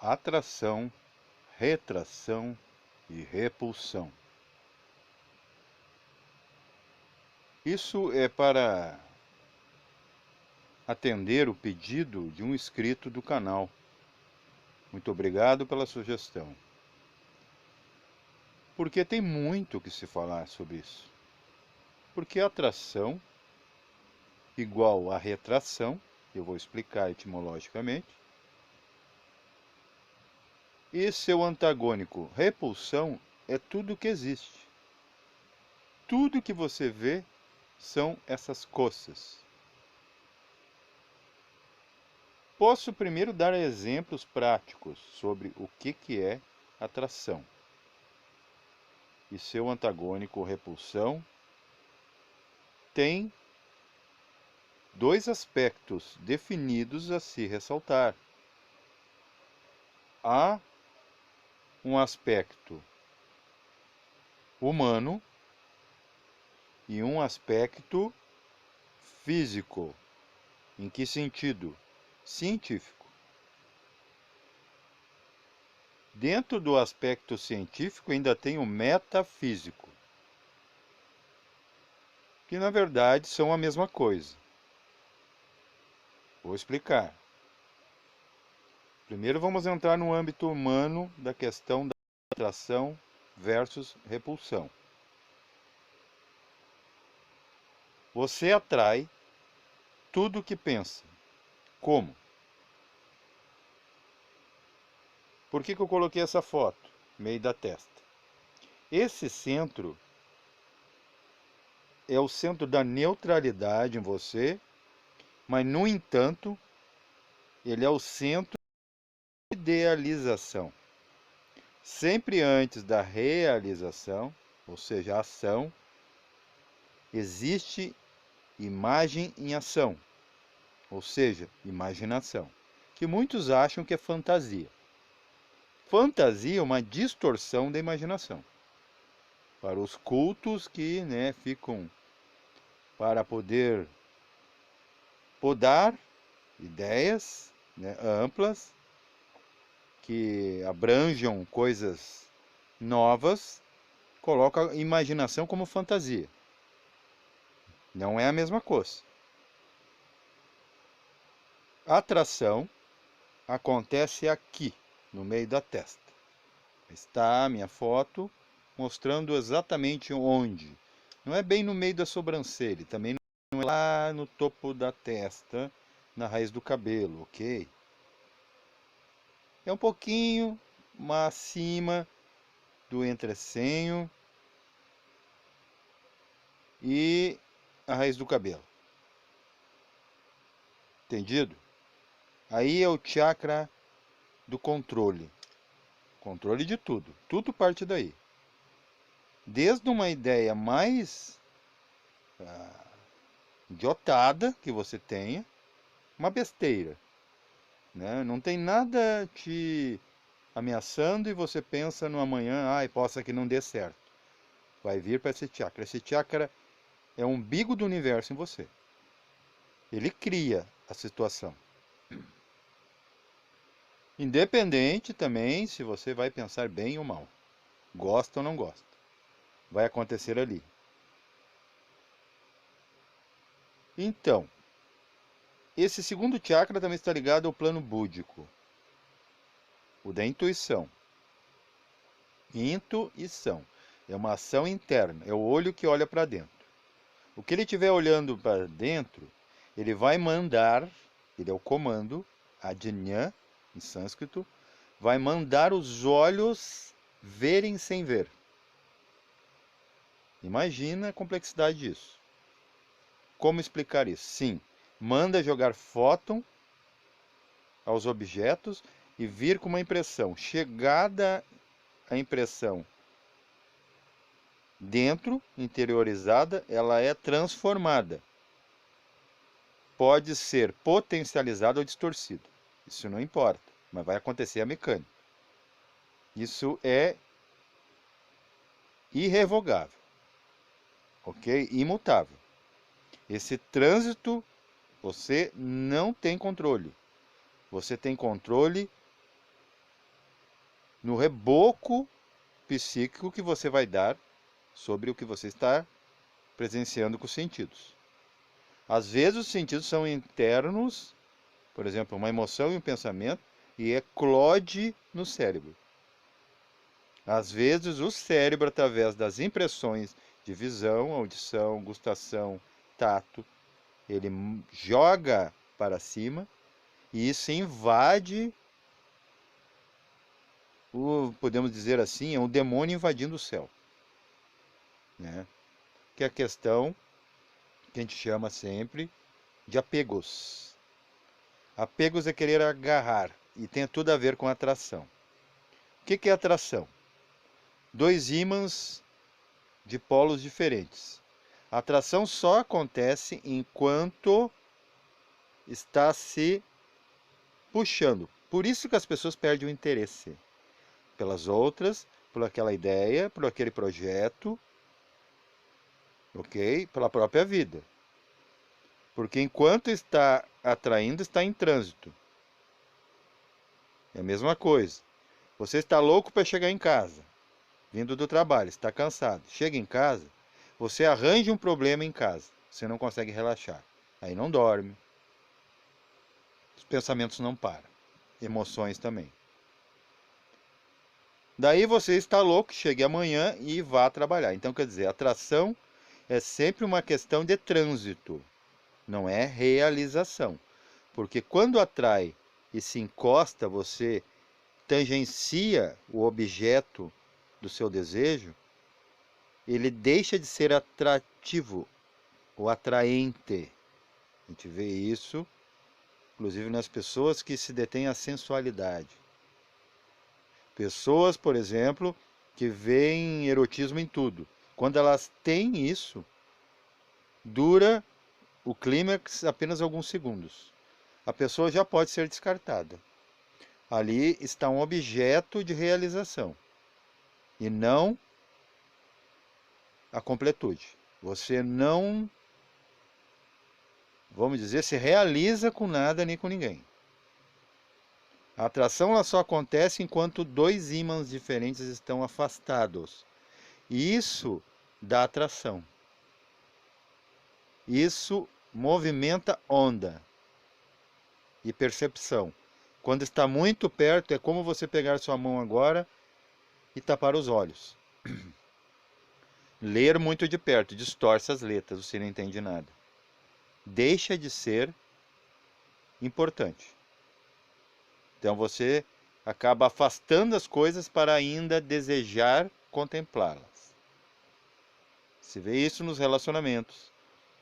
atração, retração e repulsão. Isso é para atender o pedido de um inscrito do canal. Muito obrigado pela sugestão. Porque tem muito que se falar sobre isso. Porque atração igual a retração, eu vou explicar etimologicamente, e seu antagônico, repulsão, é tudo que existe. Tudo que você vê são essas coisas. Posso primeiro dar exemplos práticos sobre o que é atração. E seu antagônico, repulsão, tem dois aspectos definidos a se ressaltar. Há um aspecto humano e um aspecto físico. Em que sentido? Científico. Dentro do aspecto científico ainda tem o metafísico, que na verdade são a mesma coisa. Vou explicar. Primeiro vamos entrar no âmbito humano da questão da atração versus repulsão. Você atrai tudo o que pensa. Como? Por que eu coloquei essa foto no meio da testa? Esse centro é o centro da neutralidade em você, mas, no entanto, ele é o centro de idealização. Sempre antes da realização, ou seja, a ação, existe imagem em ação, ou seja, imaginação, que muitos acham que é fantasia. Fantasia é uma distorção da imaginação. Para os cultos que ficam para poder podar ideias amplas, que abranjam coisas novas, coloca a imaginação como fantasia. Não é a mesma coisa. A atração acontece aqui, no meio da testa. Está a minha foto mostrando exatamente onde. Não é bem no meio da sobrancelha, também não é lá no topo da testa, na raiz do cabelo, ok? É um pouquinho acima do entrecenho e a raiz do cabelo. Entendido? Aí é o chakra do controle. Controle de tudo. Tudo parte daí. Desde uma ideia mais idiotada que você tenha, uma besteira. Não tem nada te ameaçando e você pensa no amanhã, possa que não dê certo. Vai vir para esse chakra. Esse chakra é o umbigo do universo em você. Ele cria a situação. Independente também se você vai pensar bem ou mal. Gosta ou não gosta. Vai acontecer ali. Então, esse segundo chakra também está ligado ao plano búdico. O da intuição. Intuição. É uma ação interna. É o olho que olha para dentro. O que ele estiver olhando para dentro, ele vai mandar, ele é o comando, ajna, em sânscrito, vai mandar os olhos verem sem ver. Imagina a complexidade disso. Como explicar isso? Sim, manda jogar fóton aos objetos e vir com uma impressão. Chegada a impressão dentro, interiorizada, ela é transformada. Pode ser potencializada ou distorcida. Isso não importa, mas vai acontecer a mecânica. Isso é irrevogável, ok? Imutável. Esse trânsito você não tem controle. Você tem controle no reboco psíquico que você vai dar sobre o que você está presenciando com os sentidos. Às vezes os sentidos são internos, por exemplo, uma emoção e um pensamento, e eclode no cérebro. Às vezes o cérebro, através das impressões de visão, audição, gustação, tato, ele joga para cima e isso invade, podemos dizer assim, é um demônio invadindo o céu, né? Que é a questão que a gente chama sempre de apegos. Apegos é querer agarrar e tem tudo a ver com atração. O que é atração? Dois ímãs de polos diferentes. A atração só acontece enquanto está se puxando. Por isso que as pessoas perdem o interesse pelas outras, por aquela ideia, por aquele projeto, ok? Pela própria vida. Porque enquanto está atraindo, está em trânsito. É a mesma coisa. Você está louco para chegar em casa, vindo do trabalho, está cansado. Chega em casa, você arranja um problema em casa. Você não consegue relaxar. Aí não dorme. Os pensamentos não param. Emoções também. Daí você está louco, chegue amanhã e vá trabalhar. Então, quer dizer, atração é sempre uma questão de trânsito, não é realização. Porque quando atrai e se encosta, você tangencia o objeto do seu desejo, ele deixa de ser atrativo ou atraente. A gente vê isso, inclusive nas pessoas que se detêm à sensualidade. Pessoas, por exemplo, que veem erotismo em tudo. Quando elas têm isso, dura o clímax apenas alguns segundos. A pessoa já pode ser descartada. Ali está um objeto de realização e não a completude. Você não, vamos dizer, se realiza com nada nem com ninguém. A atração ela só acontece enquanto dois ímãs diferentes estão afastados. E isso dá atração. Isso movimenta onda e percepção. Quando está muito perto, é como você pegar sua mão agora e tapar os olhos. Ler muito de perto, distorce as letras, você não entende nada. Deixa de ser importante. Então você acaba afastando as coisas para ainda desejar contemplá-las. Se vê isso nos relacionamentos,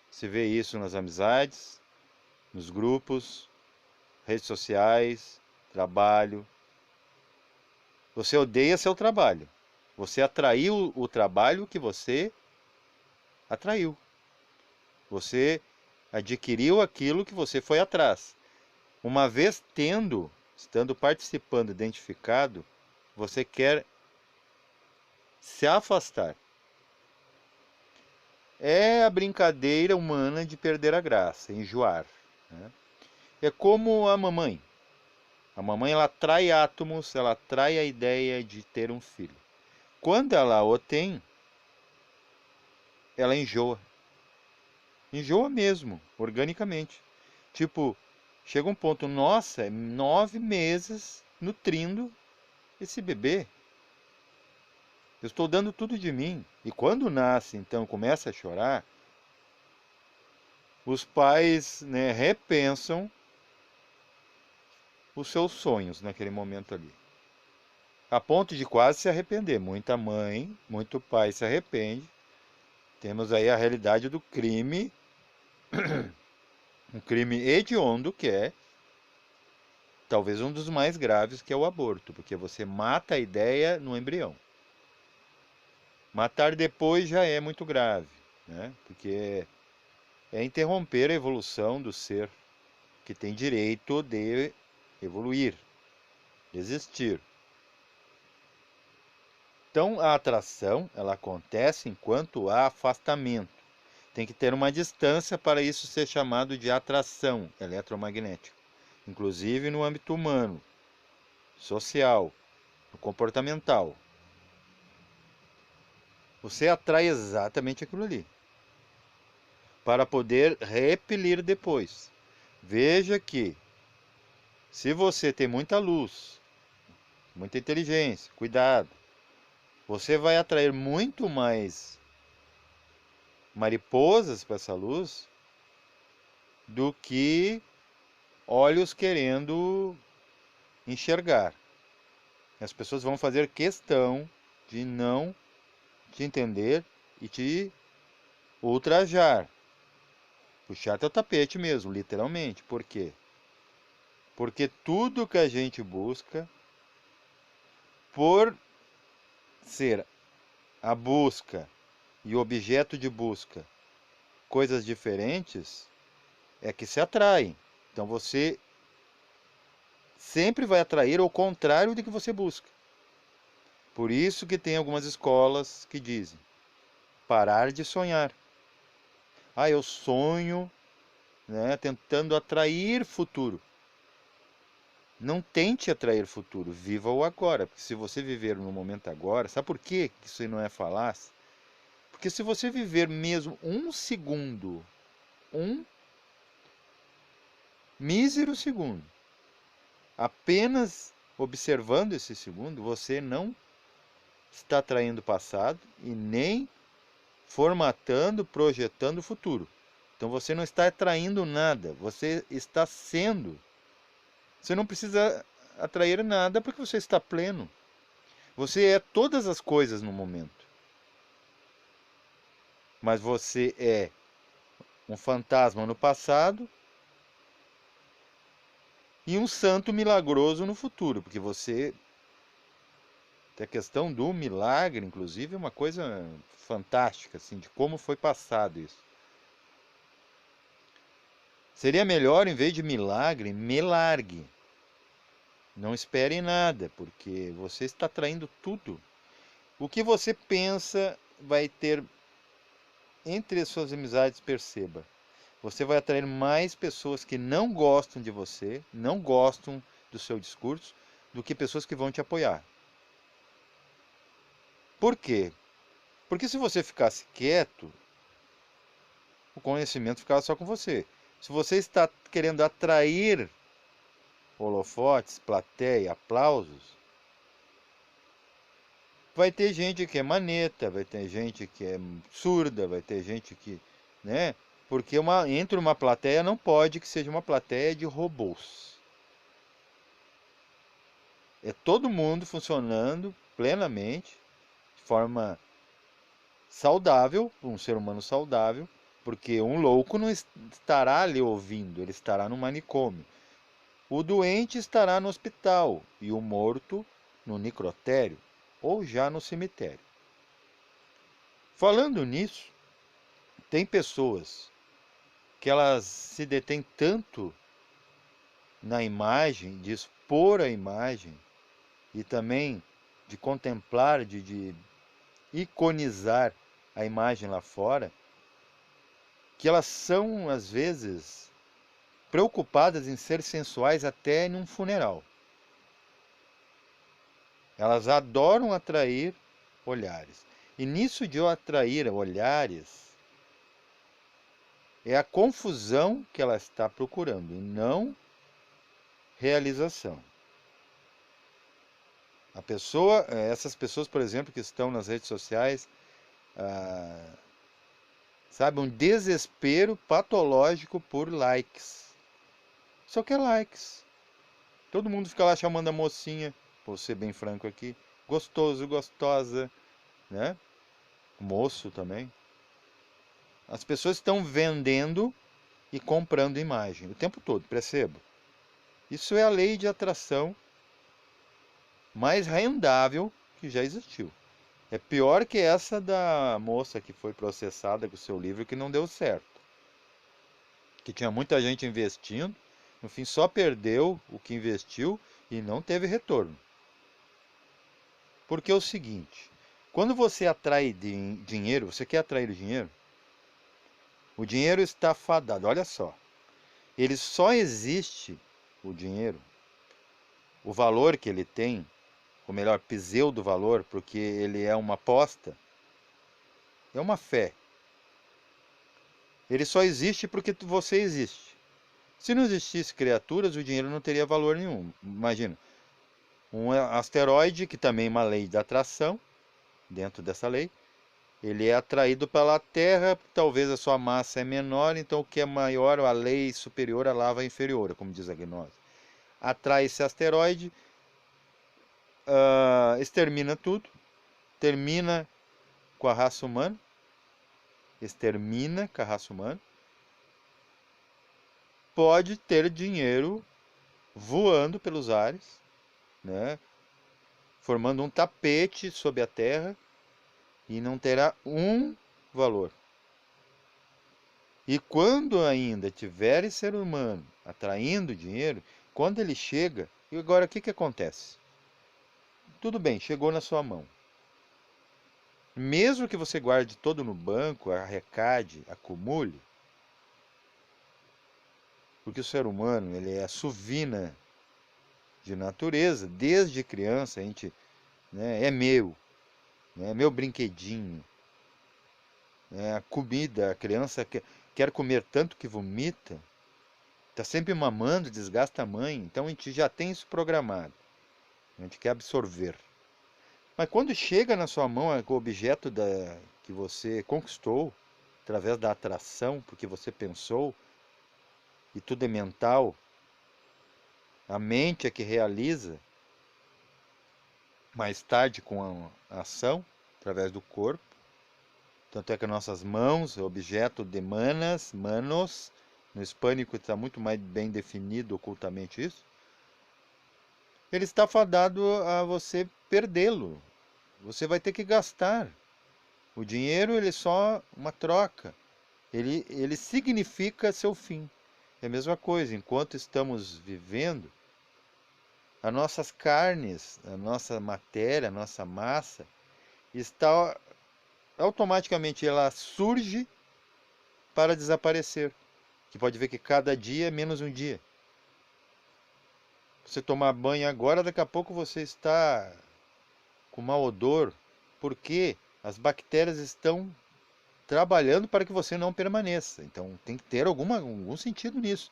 se vê isso nas amizades, nos grupos, redes sociais, trabalho. Você odeia seu trabalho. Você atraiu o trabalho que você atraiu. Você adquiriu aquilo que você foi atrás. Uma vez estando participando, identificado, você quer se afastar. É a brincadeira humana de perder a graça, enjoar, né? É como a mamãe. A mamãe ela atrai átomos, ela atrai a ideia de ter um filho. Quando ela o tem, ela enjoa. Enjoa mesmo, organicamente. Tipo, chega um ponto, nossa, 9 meses nutrindo esse bebê. Eu estou dando tudo de mim. E quando nasce, então, começa a chorar, os pais, né, repensam os seus sonhos naquele momento ali. A ponto de quase se arrepender. Muita mãe, muito pai se arrepende. Temos aí a realidade do crime, um crime hediondo que é talvez um dos mais graves, que é o aborto, porque você mata a ideia no embrião. Matar depois já é muito grave, né? Porque é interromper a evolução do ser que tem direito de evoluir, de existir. Então, a atração, ela acontece enquanto há afastamento. Tem que ter uma distância para isso ser chamado de atração eletromagnética. Inclusive no âmbito humano, social, comportamental. Você atrai exatamente aquilo ali, para poder repelir depois. Veja que, se você tem muita luz, muita inteligência, cuidado, você vai atrair muito mais mariposas para essa luz do que olhos querendo enxergar. As pessoas vão fazer questão de não te entender e te ultrajar. Puxar teu tapete mesmo, literalmente. Por quê? Porque tudo que a gente busca, por ser a busca e o objeto de busca coisas diferentes, é que se atraem. Então você sempre vai atrair o contrário do que você busca. Por isso que tem algumas escolas que dizem: parar de sonhar. Ah, eu sonho, né, tentando atrair futuro. Não tente atrair futuro, viva o agora. Porque se você viver no momento agora, sabe por quê que isso não é falácia? Porque se você viver mesmo um segundo, um mísero segundo, apenas observando esse segundo, você não está atraindo o passado e nem formatando, projetando o futuro. Então você não está atraindo nada, você está sendo. Você não precisa atrair nada porque você está pleno. Você é todas as coisas no momento. Mas você é um fantasma no passado e um santo milagroso no futuro, porque você. A questão do milagre, inclusive, é uma coisa fantástica, assim, de como foi passado isso. Seria melhor, em vez de milagre, me largue. Não espere nada, porque você está atraindo tudo. O que você pensa vai ter entre as suas amizades, perceba. Você vai atrair mais pessoas que não gostam de você, não gostam do seu discurso, do que pessoas que vão te apoiar. Por quê? Porque se você ficasse quieto, o conhecimento ficava só com você. Se você está querendo atrair holofotes, plateia, aplausos, vai ter gente que é maneta, vai ter gente que é surda, vai ter gente que, né? Porque entre uma plateia não pode que seja uma plateia de robôs. É todo mundo funcionando plenamente, de forma saudável, um ser humano saudável, porque um louco não estará ali ouvindo, ele estará no manicômio. O doente estará no hospital e o morto no necrotério ou já no cemitério. Falando nisso, tem pessoas que elas se detêm tanto na imagem, de expor a imagem e também de contemplar, de iconizar a imagem lá fora, que elas são às vezes preocupadas em ser sensuais até em um funeral. Elas adoram atrair olhares. E nisso de atrair olhares, é a confusão que ela está procurando, e não realização. Essas pessoas, por exemplo, que estão nas redes sociais, sabe, um desespero patológico por likes. Só quer likes. Todo mundo fica lá chamando a mocinha, vou ser bem franco aqui, gostoso, gostosa, né? Moço também. As pessoas estão vendendo e comprando imagem o tempo todo, perceba. Isso é a lei de atração mais rendável que já existiu. É pior que essa da moça que foi processada com o seu livro que não deu certo. Que tinha muita gente investindo, no fim só perdeu o que investiu e não teve retorno. Porque é o seguinte, quando você atrai dinheiro, você quer atrair dinheiro? O dinheiro está fadado, olha só. Ele só existe, o dinheiro, o valor que ele tem, ou melhor, pseudo-valor, porque ele é uma aposta, é uma fé. Ele só existe porque você existe. Se não existisse criaturas, o dinheiro não teria valor nenhum. Imagina, um asteroide, que também é uma lei da atração, dentro dessa lei, ele é atraído pela Terra, talvez a sua massa é menor, então o que é maior, a lei superior, a lava inferior, como diz a gnose. Atrai esse asteroide, extermina tudo, termina com a raça humana, extermina com a raça humana, pode ter dinheiro voando pelos ares, né, formando um tapete sobre a Terra, e não terá um valor. E quando ainda tiver ser humano atraindo dinheiro, quando ele chega, e agora o que que acontece? Tudo bem, chegou na sua mão. Mesmo que você guarde todo no banco, arrecade, acumule, porque o ser humano, ele é suvina de natureza, desde criança a gente, né, é meu, né, meu brinquedinho, né, a comida, a criança quer comer tanto que vomita, está sempre mamando, desgasta a mãe, então a gente já tem isso programado, a gente quer absorver. Mas quando chega na sua mão o objeto que você conquistou, através da atração, porque você pensou, e tudo é mental, a mente é que realiza, mais tarde com a ação, através do corpo. Tanto é que nossas mãos, objeto de manos, no hispânico está muito mais bem definido ocultamente isso. Ele está fadado a você perdê-lo. Você vai ter que gastar. O dinheiro, ele é só uma troca. Ele significa seu fim. É a mesma coisa, enquanto estamos vivendo, as nossas carnes, a nossa matéria, a nossa massa, está automaticamente, ela surge para desaparecer. Que pode ver que cada dia é menos um dia. Você tomar banho agora, daqui a pouco você está com mau odor, porque as bactérias estão trabalhando para que você não permaneça. Então tem que ter algum sentido nisso.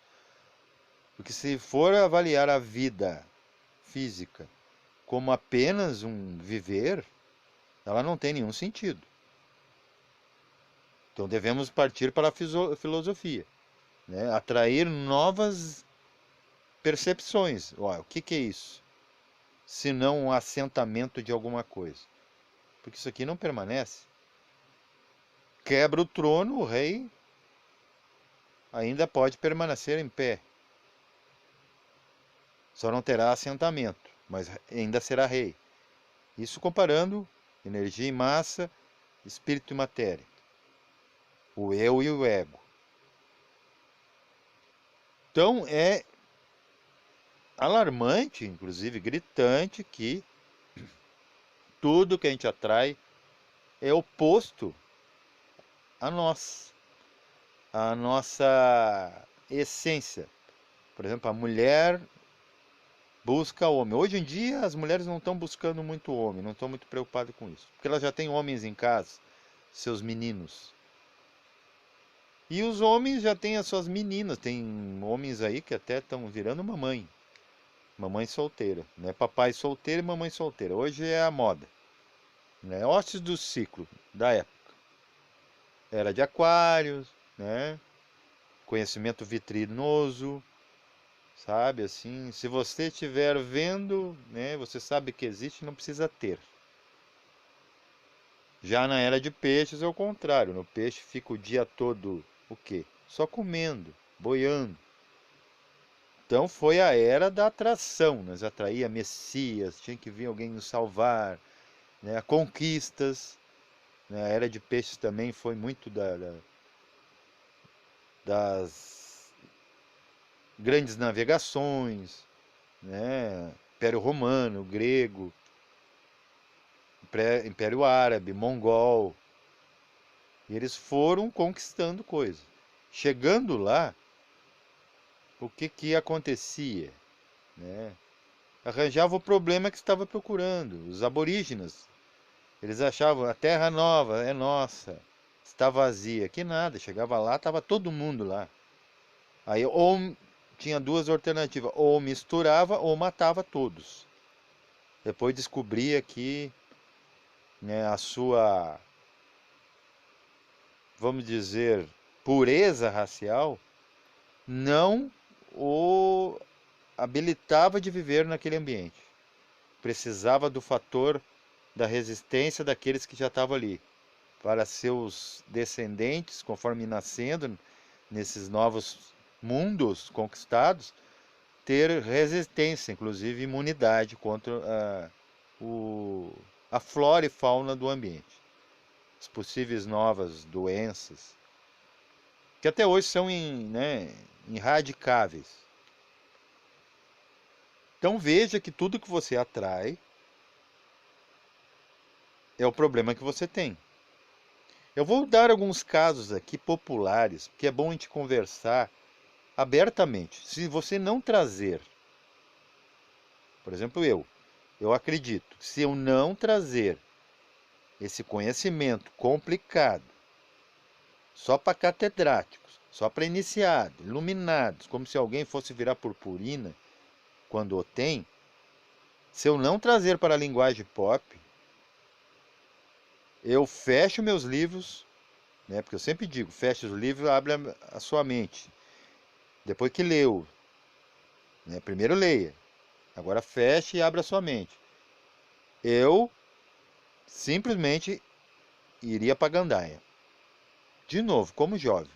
Porque se for avaliar a vida física como apenas um viver, ela não tem nenhum sentido. Então devemos partir para a filosofia, né? Atrair novas percepções. Olha, o que que é isso? Se não um assentamento de alguma coisa. Porque isso aqui não permanece. Quebra o trono, o rei ainda pode permanecer em pé. Só não terá assentamento, mas ainda será rei. Isso comparando energia e massa, espírito e matéria. O eu e o ego. Então é alarmante, inclusive gritante, que tudo que a gente atrai é oposto a nós, a nossa essência. Por exemplo, a mulher busca homem. Hoje em dia as mulheres não estão buscando muito homem, não estão muito preocupadas com isso, porque elas já têm homens em casa, seus meninos. E os homens já têm as suas meninas, tem homens aí que até estão virando mamãe solteira, né? Papai solteiro e mamãe solteira. Hoje é a moda, né? Ossos do ciclo da época. Era de aquários, né? Conhecimento vitrinoso, sabe? Assim, se você estiver vendo, né? Você sabe que existe, não precisa ter. Já na era de peixes é o contrário. No peixe fica o dia todo o quê? Só comendo, boiando. Então foi a era da atração. Nós atraía Messias, tinha que vir alguém nos salvar, né? Conquistas. Né? A era de peixes também foi muito das grandes navegações, né? Império Romano, grego, Império Árabe, Mongol. E eles foram conquistando coisas. Chegando lá, o que que acontecia, né? arranjava o problema que estava procurando. Os aborígenes, eles achavam a terra nova é nossa, está vazia. Que nada, chegava lá, estava todo mundo lá. Aí ou tinha duas alternativas, ou misturava ou matava todos. Depois descobria que, né, a sua, vamos dizer, pureza racial não o habilitava de viver naquele ambiente. Precisava do fator da resistência daqueles que já estavam ali, para seus descendentes, conforme nascendo nesses novos mundos conquistados, ter resistência, inclusive imunidade contra a flora e fauna do ambiente. As possíveis novas doenças, que até hoje são irradicáveis. Então veja que tudo que você atrai é o problema que você tem. Eu vou dar alguns casos aqui populares, porque é bom a gente conversar abertamente. Se você não trazer, por exemplo, eu acredito que se eu não trazer esse conhecimento complicado, só para catedráticos, só para iniciados, iluminados, como se alguém fosse virar purpurina quando o tem, se eu não trazer para a linguagem pop, eu fecho meus livros, né? Porque eu sempre digo, feche os livros, abre a sua mente. Depois que leu, né? Primeiro leia, agora feche e abra a sua mente. Eu simplesmente iria para gandaia. De novo, como jovem.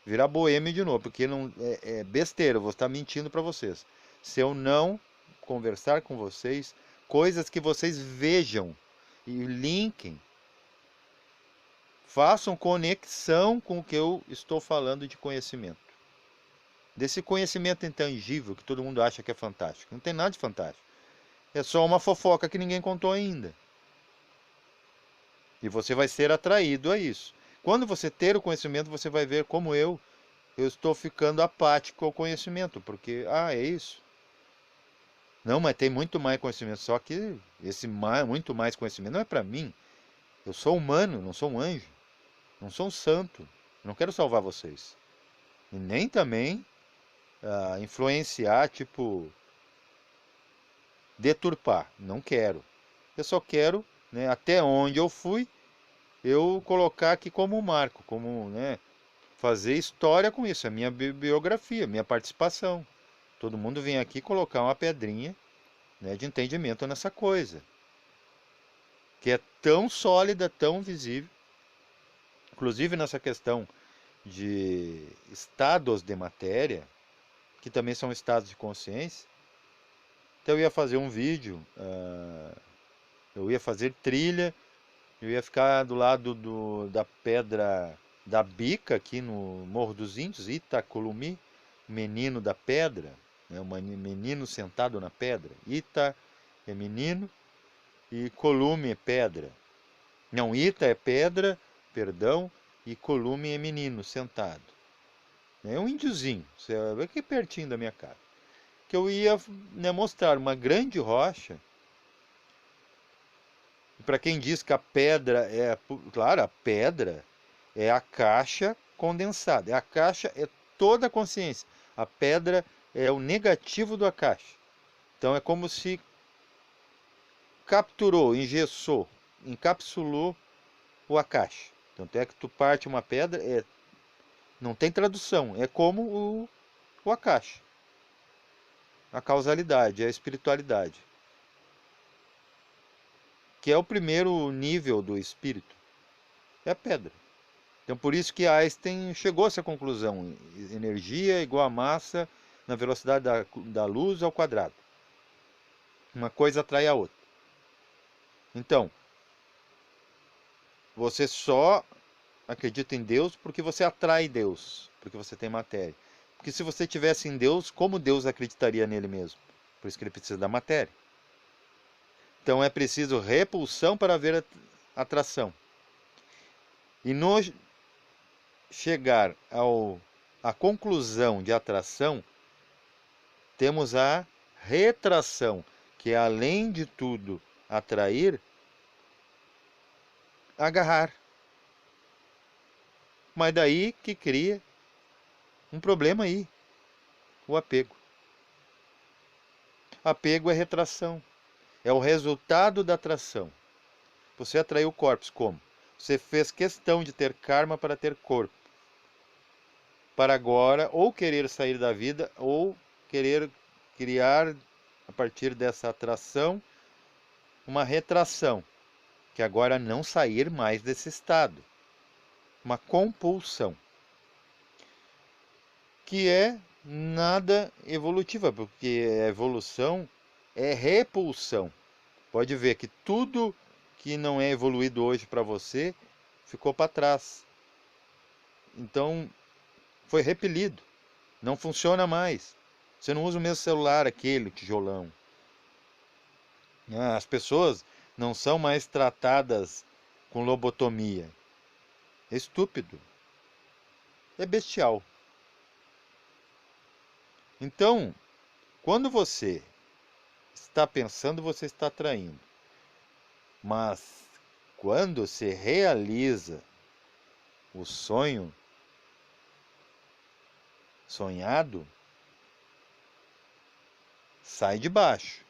Virar boêmio de novo, porque não é besteira, eu vou estar mentindo para vocês. Se eu não conversar com vocês, coisas que vocês vejam e linkem, façam conexão com o que eu estou falando de conhecimento. Desse conhecimento intangível que todo mundo acha que é fantástico. Não tem nada de fantástico. É só uma fofoca que ninguém contou ainda. E você vai ser atraído a isso. Quando você ter o conhecimento, você vai ver como eu estou ficando apático ao conhecimento, porque, é isso. Não, mas tem muito mais conhecimento, só que esse muito mais conhecimento não é para mim. Eu sou humano, não sou um anjo, não sou um santo. Não quero salvar vocês. E nem também influenciar, tipo, deturpar. Não quero. Eu só quero, né, até onde eu fui, eu colocar aqui como um marco, como, né, fazer história com isso, a minha biografia, minha participação. Todo mundo vem aqui colocar uma pedrinha, né, de entendimento nessa coisa, que é tão sólida, tão visível, inclusive nessa questão de estados de matéria, que também são estados de consciência. Então eu ia fazer um vídeo, eu ia fazer trilha, eu ia ficar do lado da pedra da Bica, aqui no Morro dos Índios, Itacolumi, menino da pedra, né, um menino sentado na pedra. Ita é menino e Colume é pedra. Não, Ita é pedra, perdão, e Colume é menino sentado. É um índiozinho, você vai aqui pertinho da minha casa. Que eu ia, né, mostrar uma grande rocha. Para quem diz que a pedra é, claro, a pedra é a caixa condensada. A caixa é toda a consciência. A pedra é o negativo da caixa. Então é como se capturou, engessou, encapsulou a caixa. Tanto é que tu parte uma pedra, não tem tradução, é como o Akash. A causalidade, a espiritualidade. Que é o primeiro nível do espírito. É a pedra. Então por isso que Einstein chegou a essa conclusão. Energia é igual a massa na velocidade da luz ao quadrado. Uma coisa atrai a outra. Então, você só acredita em Deus porque você atrai Deus, porque você tem matéria. Porque se você tivesse em Deus, como Deus acreditaria nele mesmo? Por isso que ele precisa da matéria. Então é preciso repulsão para haver atração. E no chegar à conclusão de atração, temos a retração. que é, além de tudo atrair, agarrar. Mas daí que cria um problema aí, o apego. Apego é retração, é o resultado da atração. Você atraiu corpos como? Você fez questão de ter karma para ter corpo. Para agora ou querer sair da vida ou querer criar, a partir dessa atração, uma retração, que agora não sair mais desse estado. Uma compulsão, que é nada evolutiva, porque a evolução é repulsão. Pode ver que tudo que não é evoluído hoje para você ficou para trás. Então, foi repelido. Não funciona mais. Você não usa o mesmo celular, aquele tijolão. As pessoas não são mais tratadas com lobotomia. É estúpido. É bestial. Então, quando você está pensando, você está atraindo. Mas quando se realiza o sonho sonhado, sai de baixo,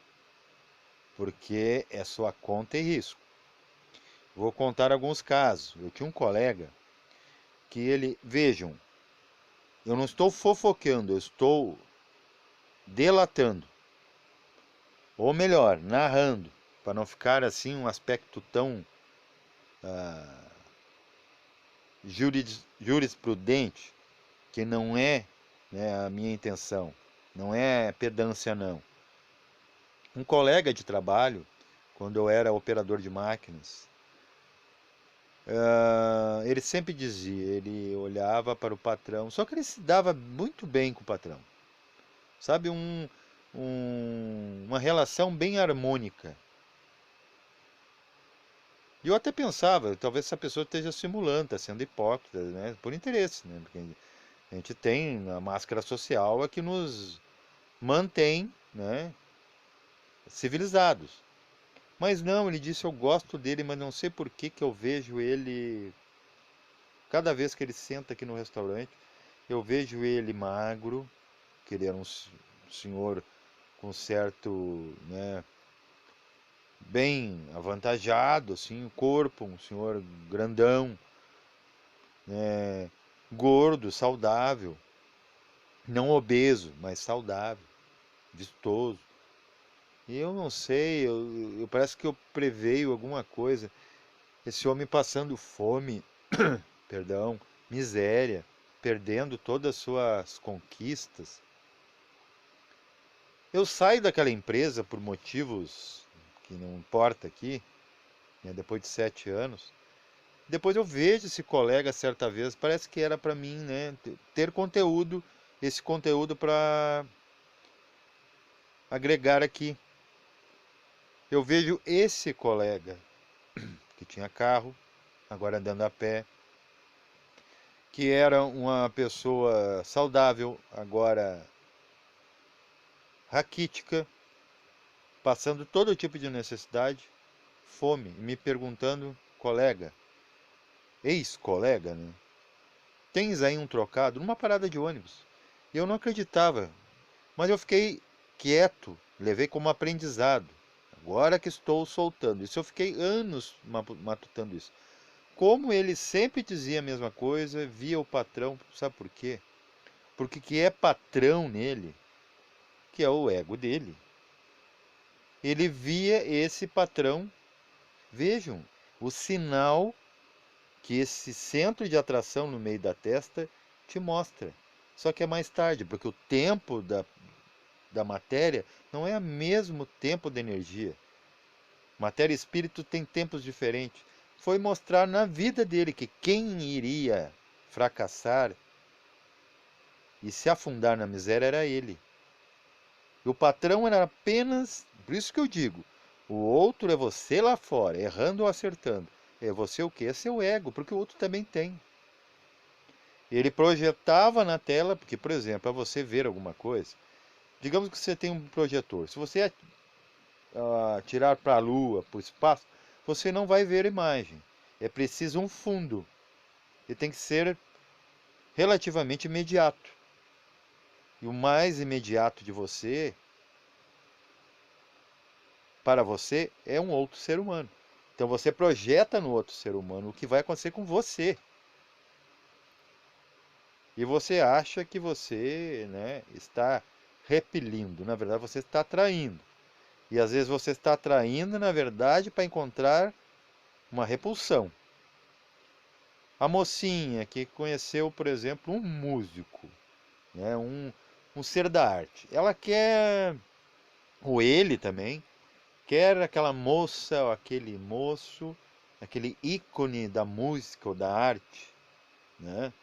porque é sua conta e risco. Vou contar alguns casos. Eu tinha um colega que ele, vejam, eu não estou fofocando, eu estou delatando, ou melhor, narrando, para não ficar assim um aspecto tão jurisprudente, que não é, né, a minha intenção, não é pedância não. Um colega de trabalho, quando eu era operador de máquinas, ele sempre dizia, ele olhava para o patrão, só que ele se dava muito bem com o patrão, sabe, uma relação bem harmônica. E eu até pensava, talvez essa pessoa esteja simulando, está sendo hipócrita, né, por interesse, né, porque a gente tem a máscara social que nos mantém, né, civilizados. Mas não, ele disse, eu gosto dele, mas não sei por que que eu vejo ele, cada vez que ele senta aqui no restaurante, eu vejo ele magro, que ele era um senhor com certo, né, bem avantajado, assim, o corpo, um senhor grandão, né, gordo, saudável, não obeso, mas saudável, vistoso. E eu não sei, parece que eu preveio alguma coisa. Esse homem passando fome, perdão, miséria, perdendo todas as suas conquistas. Eu saio daquela empresa por motivos que não importa aqui, né, depois de 7 anos. Depois eu vejo esse colega certa vez, parece que era para mim, né, ter conteúdo, esse conteúdo para agregar aqui. Eu vejo esse colega que tinha carro, agora andando a pé, que era uma pessoa saudável, agora raquítica, passando todo tipo de necessidade, fome, e me perguntando, colega, ex-colega, né? Tens aí um trocado numa parada de ônibus? E eu não acreditava, mas eu fiquei quieto, levei como aprendizado. Agora que estou soltando. Isso eu fiquei anos matutando isso. Como ele sempre dizia a mesma coisa, via o patrão, sabe por quê? Porque que é patrão nele, que é o ego dele. Ele via esse patrão, vejam, o sinal que esse centro de atração no meio da testa te mostra. Só que é mais tarde, porque o tempo da matéria não é o mesmo tempo da energia. Matéria e espírito têm tempos diferentes. Foi mostrar na vida dele que quem iria fracassar e se afundar na miséria era ele. E o patrão era apenas, por isso que eu digo, o outro é você lá fora, errando ou acertando. É você o quê? É seu ego, porque o outro também tem. Ele projetava na tela, porque, por exemplo, para você ver alguma coisa, digamos que você tem um projetor. Se você tirar para a Lua, para o espaço, você não vai ver imagem. É preciso um fundo. E tem que ser relativamente imediato. E o mais imediato de você, para você, é um outro ser humano. Então você projeta no outro ser humano o que vai acontecer com você. E você acha que você, né, está repelindo. Na verdade, você está atraindo. E às vezes você está atraindo, na verdade, para encontrar uma repulsão. A mocinha que conheceu, por exemplo, um músico, né, um ser da arte. Ela quer, ou ele também, quer aquela moça ou aquele moço, aquele ícone da música ou da arte, né?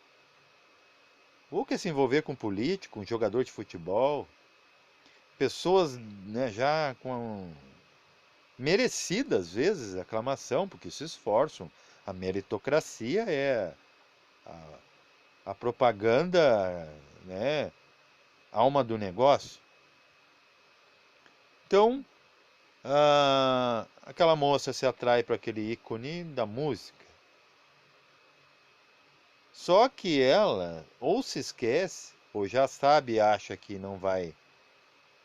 Ou quer se envolver com um político, um jogador de futebol, pessoas, né, já com merecida às vezes aclamação, porque se esforçam. A meritocracia é a propaganda, né, alma do negócio. Então, aquela moça se atrai para aquele ícone da música. Só que ela ou se esquece, ou já sabe e acha que não vai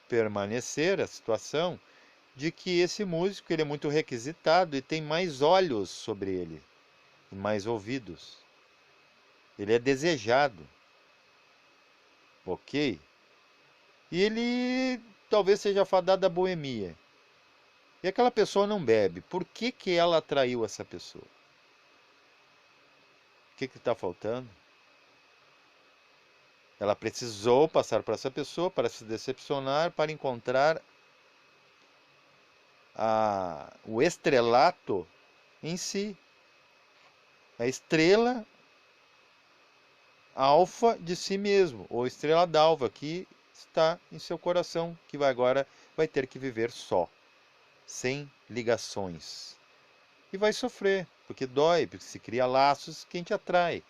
permanecer a situação, de que esse músico ele é muito requisitado e tem mais olhos sobre ele, e mais ouvidos. Ele é desejado, ok? E ele talvez seja fadado à boemia. E aquela pessoa não bebe. Por que que ela atraiu essa pessoa? O que que está faltando? Ela precisou passar por essa pessoa para se decepcionar, para encontrar o estrelato em si. A estrela alfa de si mesmo, ou estrela d'alva que está em seu coração, que agora vai ter que viver só, sem ligações. E vai sofrer, porque dói, porque se cria laços que a gente atrai.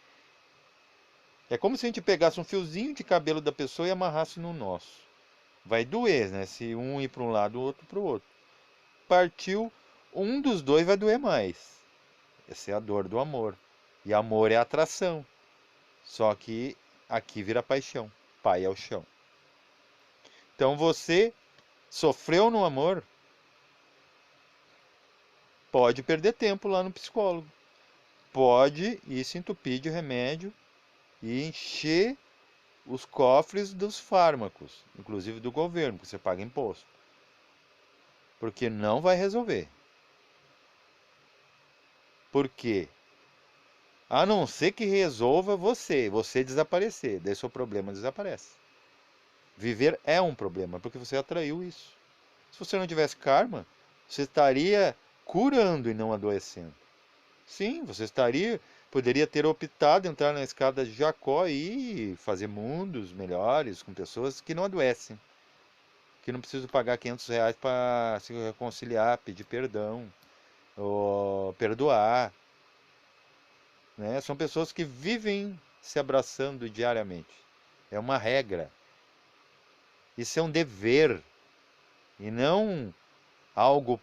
É como se a gente pegasse um fiozinho de cabelo da pessoa e amarrasse no nosso. Vai doer, né? Se um ir para um lado, o outro para o outro. Partiu, um dos dois vai doer mais. Essa é a dor do amor. E amor é atração. Só que aqui vira paixão. Pai é o chão. Então você sofreu no amor, pode perder tempo lá no psicólogo. Pode ir se entupir de remédio e encher os cofres dos fármacos, inclusive do governo, porque você paga imposto. Porque não vai resolver. Por quê? A não ser que resolva você desaparecer, daí seu problema desaparece. Viver é um problema, porque você atraiu isso. Se você não tivesse karma, você estaria curando e não adoecendo. Sim, poderia ter optado entrar na escada de Jacó e fazer mundos melhores com pessoas que não adoecem, que não precisam pagar R$ 500 para se reconciliar, pedir perdão ou perdoar, né? São pessoas que vivem se abraçando diariamente. É uma regra. Isso é um dever e não algo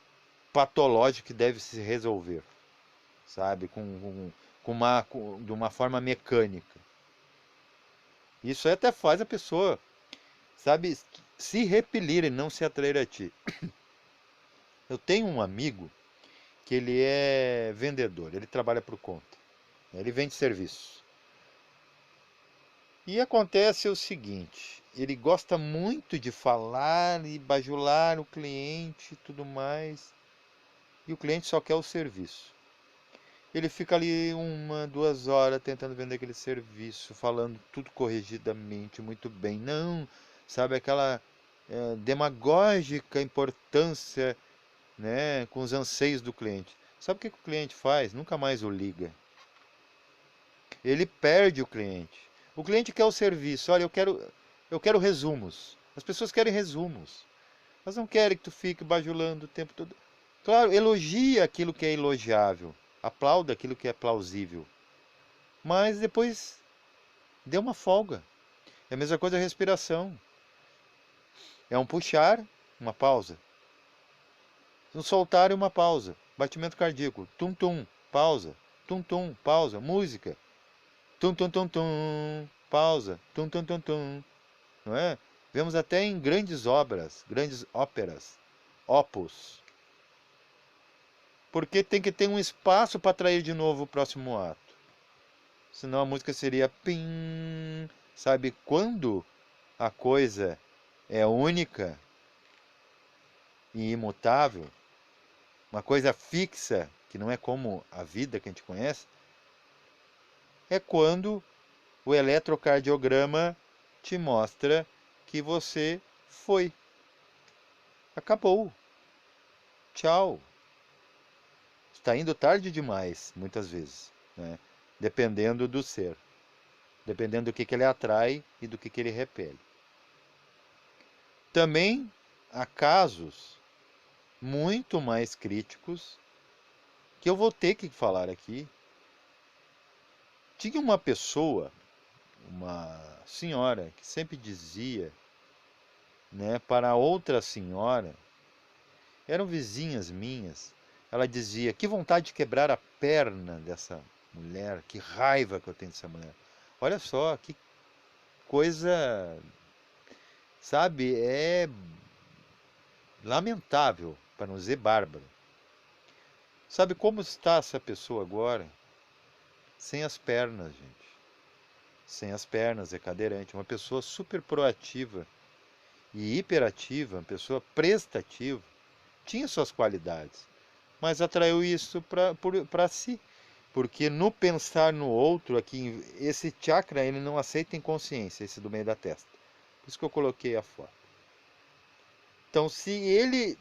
patológico que deve se resolver, sabe? De uma forma mecânica. Isso até faz a pessoa, sabe, se repelir e não se atrair a ti. Eu tenho um amigo que ele é vendedor, ele trabalha por conta, ele vende serviço. E acontece o seguinte, ele gosta muito de falar e bajular o cliente e tudo mais, e o cliente só quer o serviço. Ele fica ali 1, 2 horas tentando vender aquele serviço, falando tudo corrigidamente, muito bem. Não, sabe, aquela demagógica importância, né, com os anseios do cliente. Sabe o que o cliente faz? Nunca mais o liga. Ele perde o cliente. O cliente quer o serviço. Olha, eu quero resumos. As pessoas querem resumos. Elas não querem que tu fique bajulando o tempo todo. Claro, elogia aquilo que é elogiável. Aplauda aquilo que é plausível. Mas depois dê uma folga. É a mesma coisa a respiração. É um puxar, uma pausa. Um soltar e uma pausa. Batimento cardíaco. Tum-tum, pausa. Tum-tum, pausa. Música. Tum-tum-tum-tum, pausa. Tum-tum-tum-tum. Não é? Vemos até em grandes obras, grandes óperas, opus. Porque tem que ter um espaço para atrair de novo o próximo ato. Senão a música seria pim. Sabe quando a coisa é única e imutável, uma coisa fixa, que não é como a vida que a gente conhece, é quando o eletrocardiograma te mostra que você foi. Acabou. Tchau. Está indo tarde demais, muitas vezes, né? Dependendo do ser. Dependendo do que ele atrai e do que ele repele. Também há casos muito mais críticos que eu vou ter que falar aqui. Tinha uma pessoa, uma senhora, que sempre dizia, né, para outra senhora, eram vizinhas minhas, ela dizia: que vontade de quebrar a perna dessa mulher, que raiva que eu tenho dessa mulher. Olha só, que coisa, sabe, é lamentável, para não dizer bárbaro. Sabe como está essa pessoa agora? Sem as pernas, gente. Sem as pernas, é cadeirante. Uma pessoa super proativa e hiperativa, uma pessoa prestativa. Tinha suas qualidades, mas atraiu isso para si. Porque no pensar no outro, aqui, esse chakra ele não aceita inconsciência, esse do meio da testa. Por isso que eu coloquei a foto. Então, se ele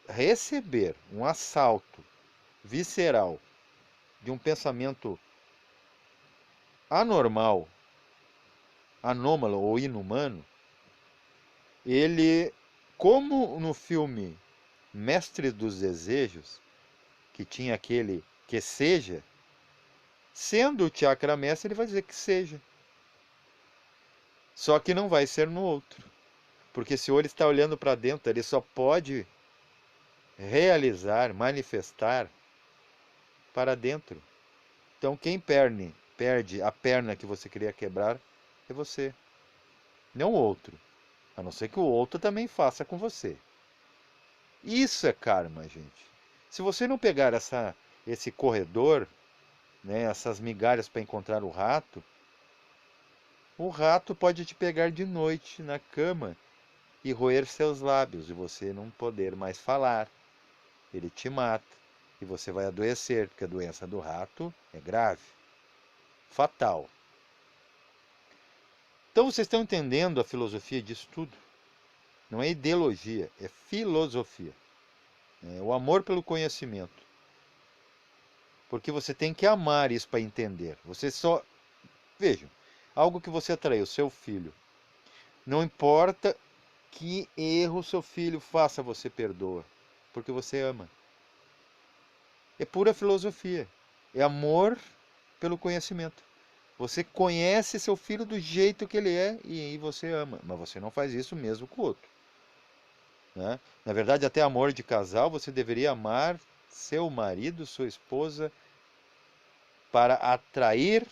receber um assalto visceral de um pensamento anormal, anômalo ou inumano, ele, como no filme Mestre dos Desejos, que tinha aquele que seja, sendo o chakra mestre, ele vai dizer que seja. Só que não vai ser no outro. Porque se o olho está olhando para dentro, ele só pode realizar, manifestar para dentro. Então quem perde a perna que você queria quebrar é você, não o outro. A não ser que o outro também faça com você. Isso é karma, gente. Se você não pegar esse corredor, né, essas migalhas para encontrar o rato pode te pegar de noite na cama e roer seus lábios e você não poder mais falar. Ele te mata e você vai adoecer, porque a doença do rato é grave, fatal. Então vocês estão entendendo a filosofia disso tudo? Não é ideologia, é filosofia. É o amor pelo conhecimento. Porque você tem que amar isso para entender. Você só. Vejam, algo que você atraiu, seu filho. Não importa que erro seu filho faça, você perdoa. Porque você ama. É pura filosofia. É amor pelo conhecimento. Você conhece seu filho do jeito que ele é e aí você ama. Mas você não faz isso mesmo com o outro. Né? Na verdade, até amor de casal, você deveria amar seu marido, sua esposa, para atrair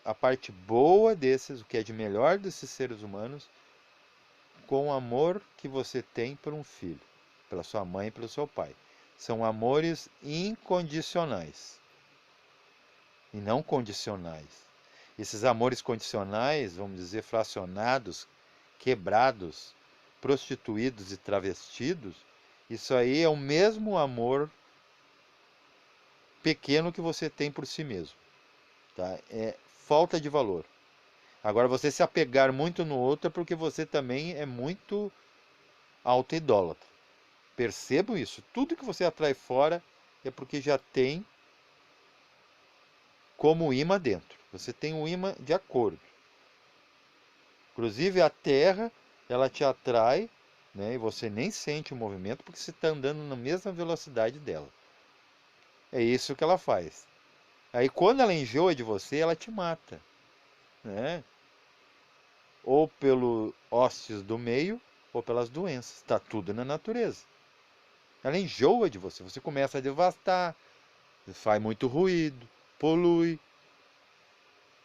a parte boa desses, o que é de melhor desses seres humanos, com o amor que você tem por um filho, pela sua mãe e pelo seu pai. São amores incondicionais e não condicionais. Esses amores condicionais, vamos dizer, fracionados, quebrados, prostituídos e travestidos, isso aí é o mesmo amor pequeno que você tem por si mesmo. Tá? É falta de valor. Agora, você se apegar muito no outro é porque você também é muito auto-idólatra. Percebam isso. Tudo que você atrai fora é porque já tem como imã dentro. Você tem um imã de acordo. Inclusive a Terra, ela te atrai, né, e você nem sente o movimento porque você está andando na mesma velocidade dela. É isso que ela faz. Aí quando ela enjoa de você, ela te mata. Né? Ou pelo hostes do meio, ou pelas doenças. Está tudo na natureza. Ela enjoa de você. Você começa a devastar, faz muito ruído, polui.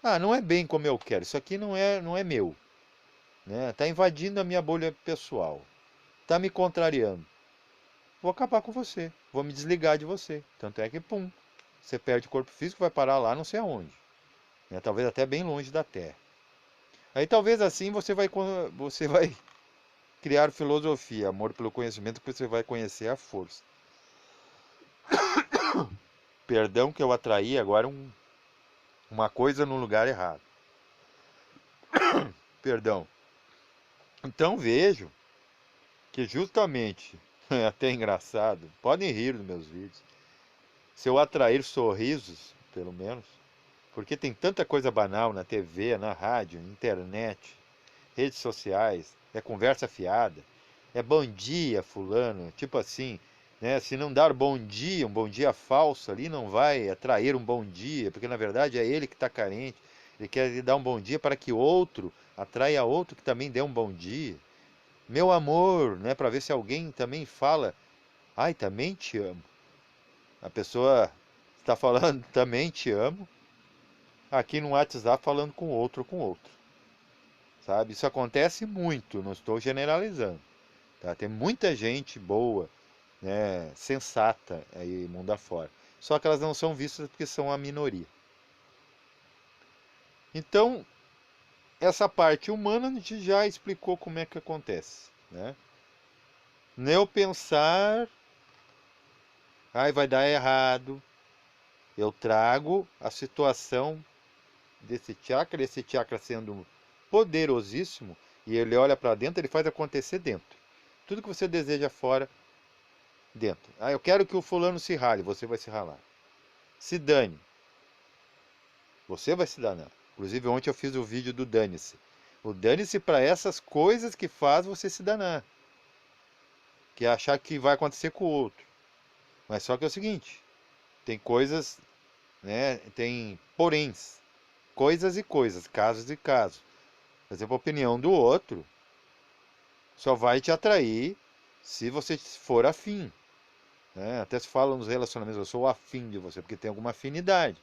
Ah, não é bem como eu quero. Isso aqui não é meu, né? Tá invadindo a minha bolha pessoal. Tá me contrariando. Vou acabar com você. Vou me desligar de você. Tanto é que, pum, você perde o corpo físico, vai parar lá não sei aonde, né? Talvez até bem longe da Terra. Aí talvez assim você vai criar filosofia, amor pelo conhecimento, que você vai conhecer a força. Perdão que eu atraí agora uma coisa no lugar errado. Perdão. Então vejo que justamente, é até engraçado, podem rir dos meus vídeos, se eu atrair sorrisos, pelo menos, porque tem tanta coisa banal na TV, na rádio, internet, redes sociais, é conversa fiada, é bom dia fulano, tipo assim, né? Se não dar bom dia, um bom dia falso ali, não vai atrair um bom dia, porque na verdade é ele que está carente, ele quer lhe dar um bom dia para que outro atraia outro que também dê um bom dia. Meu amor, né? Para ver se alguém também fala, ai, também te amo. A pessoa está falando, também te amo, aqui no WhatsApp falando com outro, sabe? Isso acontece muito, não estou generalizando, tá? Tem muita gente boa, né, sensata aí mundo afora. Só que elas não são vistas porque são a minoria. Então, essa parte humana a gente já explicou como é que acontece, né? Neu pensar, ai, vai dar errado. Eu trago a situação esse chakra sendo poderosíssimo, e ele olha para dentro, ele faz acontecer dentro. Tudo que você deseja fora, dentro. Ah, eu quero que o fulano se rale, você vai se ralar. Se dane, você vai se danar. Inclusive ontem eu fiz o vídeo do dane-se. O dane-se para essas coisas que faz você se danar. Que é achar que vai acontecer com o outro. Mas só que é o seguinte, tem coisas, né, tem poréns. Coisas e coisas, casos e casos. Por exemplo, a opinião do outro só vai te atrair se você for afim, né? Até se fala nos relacionamentos, eu sou afim de você, porque tem alguma afinidade.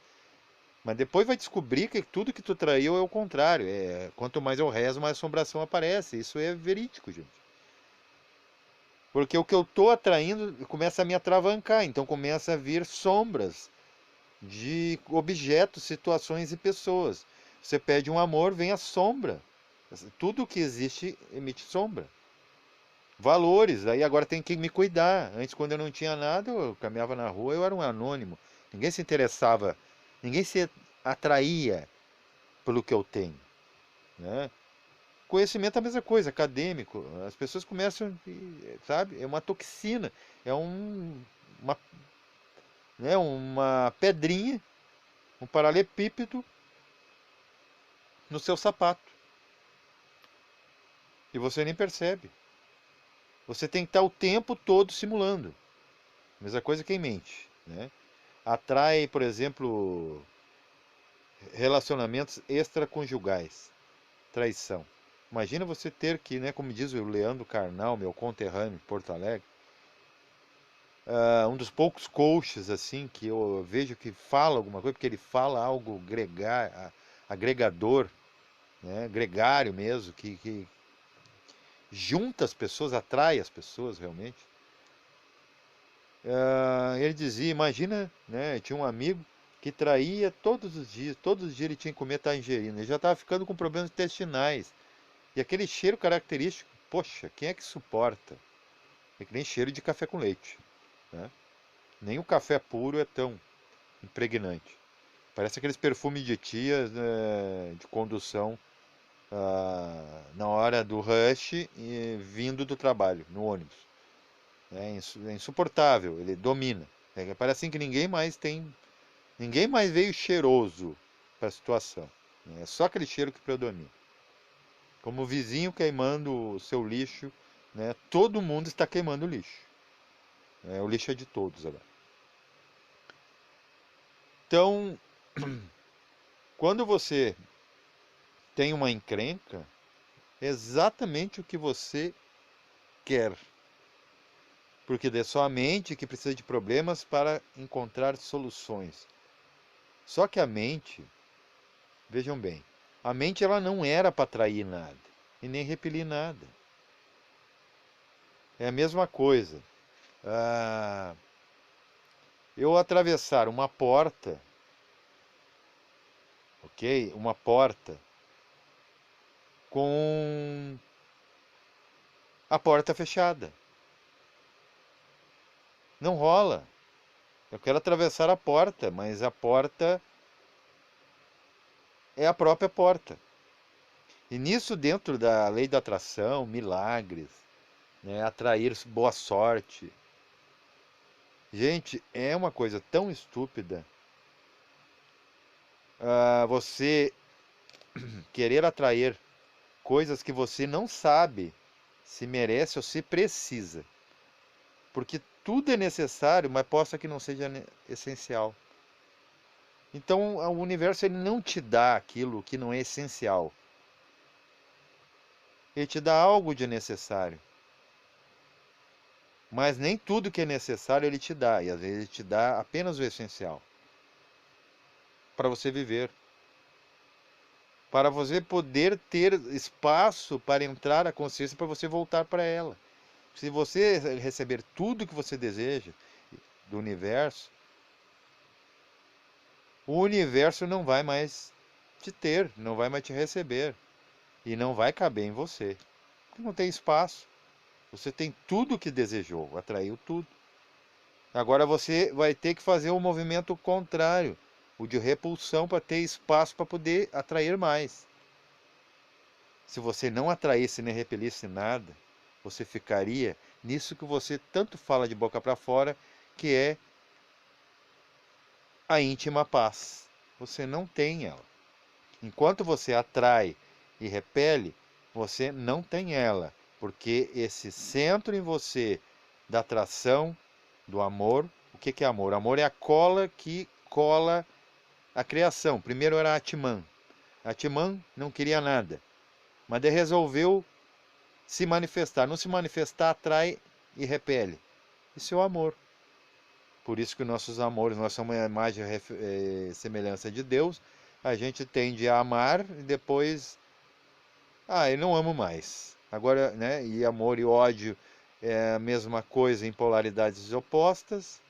Mas depois vai descobrir que tudo que tu traiu é o contrário. Quanto mais eu rezo, mais assombração aparece. Isso é verídico, gente. Porque o que eu estou atraindo começa a me atravancar. Então começa a vir sombras de objetos, situações e pessoas. Você pede um amor, vem a sombra. Tudo que existe emite sombra. Valores, aí agora tem que me cuidar. Antes, quando eu não tinha nada, eu caminhava na rua, eu era um anônimo. Ninguém se interessava, ninguém se atraía pelo que eu tenho, né? Conhecimento é a mesma coisa, acadêmico. As pessoas começam, sabe? É uma toxina, é uma, né, uma pedrinha, um paralelepípedo no seu sapato. E você nem percebe. Você tem que estar o tempo todo simulando. Mesma coisa que em mente, né? Atrai, por exemplo, relacionamentos extraconjugais, traição. Imagina você ter que, né, como diz o Leandro Carnal, meu conterrâneo de Porto Alegre, um dos poucos coaches assim que eu vejo que fala alguma coisa, porque ele fala algo agregador, né, gregário mesmo, que junta as pessoas, atrai as pessoas realmente. Ele dizia, imagina, né, tinha um amigo que traía todos os dias ele tinha que comer tangerina, ele já estava ficando com problemas intestinais, e aquele cheiro característico, poxa, quem é que suporta? É que nem cheiro de café com leite, né? Nem o café puro é tão impregnante. Parece aqueles perfumes de tia, de condução, na hora do rush e vindo do trabalho, no ônibus. É insuportável, ele domina. Parece assim que ninguém mais veio cheiroso para a situação, né? É só aquele cheiro que predomina. Como o vizinho queimando o seu lixo, né? Todo mundo está queimando o lixo. O lixo é de todos agora. Então, quando você tem uma encrenca, é exatamente o que você quer. porque é só a mente que precisa de problemas para encontrar soluções. Só que a mente, vejam bem, a mente ela não era para atrair nada e nem repelir nada. É a mesma coisa. Ah, eu atravessar uma porta, ok? Uma porta com a porta fechada. Não rola. Eu quero atravessar a porta, mas a porta é a própria porta. E nisso, dentro da lei da atração, milagres, né, atrair boa sorte. Gente, é uma coisa tão estúpida você querer atrair coisas que você não sabe se merece ou se precisa. Porque tudo é necessário, mas possa que não seja essencial. Então, o universo ele não te dá aquilo que não é essencial. Ele te dá algo de necessário. Mas nem tudo que é necessário ele te dá. E às vezes ele te dá apenas o essencial. Para você viver. Para você poder ter espaço para entrar a consciência, para você voltar para ela. Se você receber tudo que você deseja do universo, o universo não vai mais te ter, não vai mais te receber. E não vai caber em você. Porque não tem espaço. Você tem tudo o que desejou, atraiu tudo. Agora você vai ter que fazer um movimento contrário, o de repulsão, para ter espaço para poder atrair mais. Se você não atraísse nem repelisse nada, você ficaria nisso que você tanto fala de boca para fora, que é a íntima paz. Você não tem ela. Enquanto você atrai e repele, você não tem ela, porque esse centro em você da atração, do amor, o que é amor? Amor é a cola que cola a criação. Primeiro era Atman. Atman não queria nada, mas daí resolveu se manifestar. Não se manifestar atrai e repele. Isso é o amor. Por isso que nossos amores, nós somos a imagem e semelhança de Deus. A gente tende a amar e depois, eu não amo mais. Agora, né? E amor e ódio é a mesma coisa em polaridades opostas.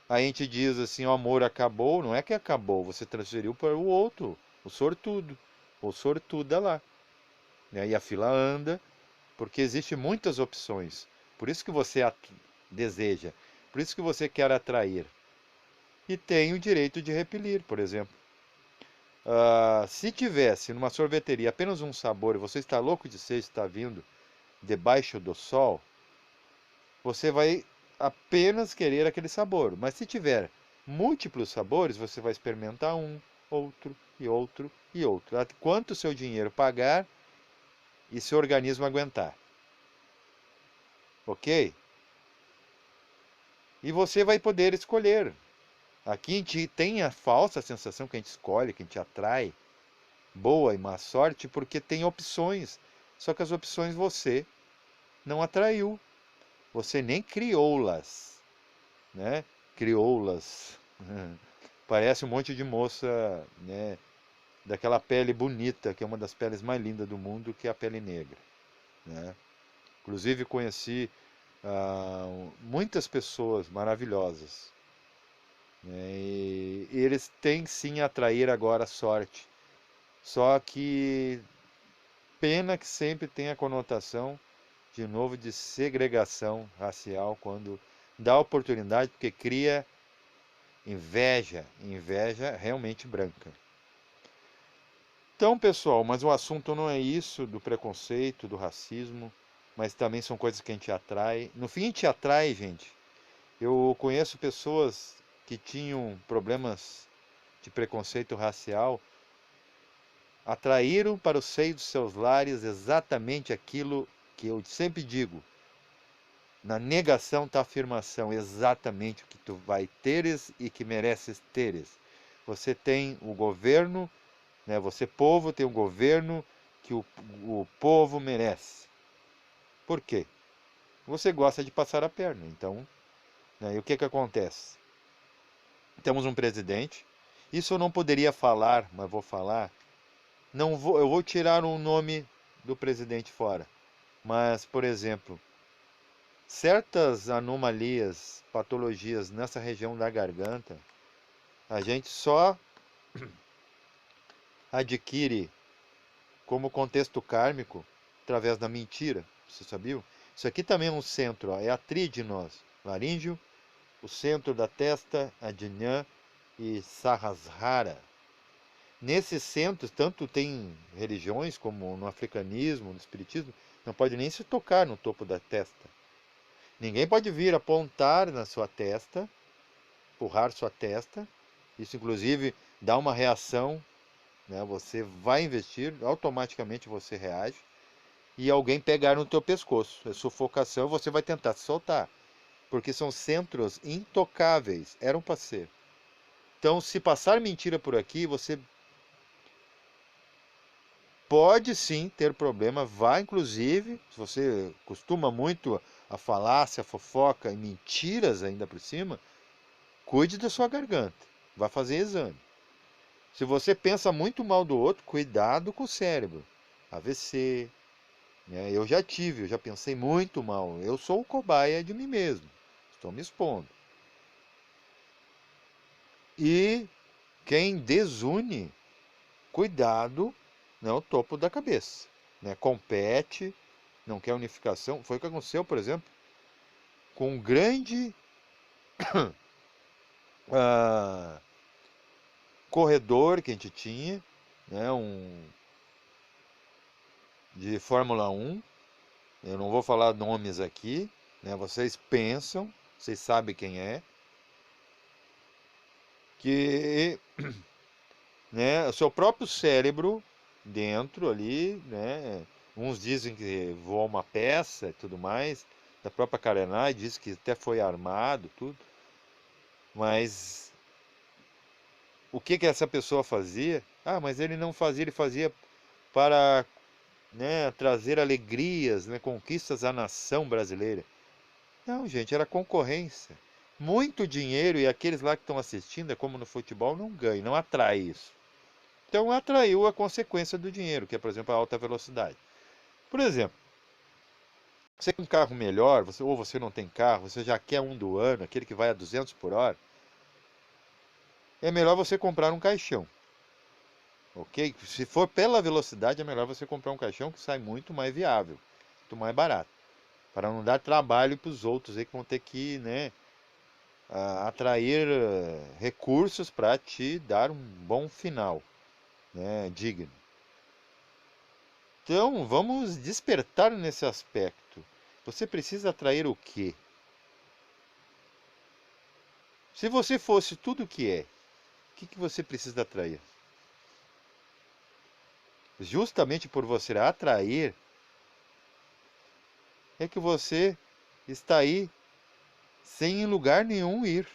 A gente diz assim, o amor acabou, não é que acabou, você transferiu para o outro, o sortudo, ou sortuda lá. Né? E a fila anda, porque existem muitas opções. Por isso que você deseja, por isso que você quer atrair. E tem o direito de repelir, por exemplo. Se tivesse numa sorveteria apenas um sabor e você está louco de ser, está vindo debaixo do sol, você vai apenas querer aquele sabor. Mas se tiver múltiplos sabores, você vai experimentar um, outro e outro e outro. Quanto o seu dinheiro pagar e seu organismo aguentar. Ok? E você vai poder escolher. Aqui a gente tem a falsa sensação que a gente escolhe, que a gente atrai boa e má sorte, porque tem opções. Só que as opções você não atraiu. Você nem criou-las, né? Criou-las. Parece um monte de moça, né? Daquela pele bonita, que é uma das peles mais lindas do mundo, que é a pele negra, né? Inclusive conheci muitas pessoas maravilhosas, né? E eles têm sim a atrair agora a sorte. Só que pena que sempre tem a conotação, de novo, de segregação racial quando dá oportunidade, porque cria inveja, inveja realmente branca. Então, pessoal, mas o assunto não é isso do preconceito, do racismo, mas também são coisas que a gente atrai. No fim, a gente atrai, gente. Eu conheço pessoas que tinham problemas de preconceito racial, atraíram para o seio dos seus lares exatamente aquilo que eu sempre digo. Na negação está a afirmação, exatamente o que tu vai teres e que mereces teres. Você tem o governo, né? Você, povo, tem um governo que o povo merece. Por quê? você gosta de passar a perna. Então, né, e o que que acontece? Temos um presidente. Isso eu não poderia falar, mas vou falar. Não vou, eu vou tirar um nome do presidente fora. Mas, por exemplo, certas anomalias, patologias nessa região da garganta, a gente só adquire como contexto kármico através da mentira. Você sabia? Isso aqui também é um centro, ó, é a tríade nós. Laríngeo, o centro da testa, Ajna e Sahasrara. Nesses centros, tanto tem religiões como no africanismo, no espiritismo, não pode nem se tocar no topo da testa. Ninguém pode vir apontar na sua testa, empurrar sua testa. Isso, inclusive, dá uma reação, né? Você vai investir, automaticamente você reage. E alguém pegar no teu pescoço. É sufocação, você vai tentar se soltar. Porque são centros intocáveis. Eram para ser. Então, se passar mentira por aqui, você pode sim ter problema. Vai, inclusive, se você costuma muito a falácia, a fofoca e mentiras ainda por cima, cuide da sua garganta. Vá fazer exame. Se você pensa muito mal do outro, cuidado com o cérebro. AVC, né? Eu já tive, eu já pensei muito mal. Eu sou o cobaia de mim mesmo. Estou me expondo. E quem desune, cuidado, não é o topo da cabeça. Né? Compete, não quer unificação. Foi o que aconteceu, por exemplo, com um grande ah, corredor que a gente tinha, né? De Fórmula 1. Eu não vou falar nomes aqui, né? Vocês pensam, vocês sabem quem é, que, né, o seu próprio cérebro dentro ali, né? Uns dizem que voou uma peça e tudo mais, da própria Karenai diz que até foi armado, tudo. Mas o que que essa pessoa fazia? Ah, mas ele não fazia, ele fazia para, né, trazer alegrias, né, conquistas à nação brasileira. Não, gente, era concorrência. Muito dinheiro e aqueles lá que estão assistindo, é como no futebol, não ganham, não atrai isso. Então atraiu a consequência do dinheiro, que é, por exemplo, a alta velocidade. Por exemplo, você tem um carro melhor, ou você não tem carro, você já quer um do ano, aquele que vai a 200 por hora, é melhor você comprar um caixão, ok? Se for pela velocidade, é melhor você comprar um caixão que sai muito mais viável, muito mais barato, para não dar trabalho para os outros aí que vão ter que, né, atrair recursos para te dar um bom final, né, digno. Então, vamos despertar nesse aspecto. Você precisa atrair o quê? Se você fosse tudo o que é, o que que você precisa atrair? Justamente por você atrair, é que você está aí sem em lugar nenhum ir.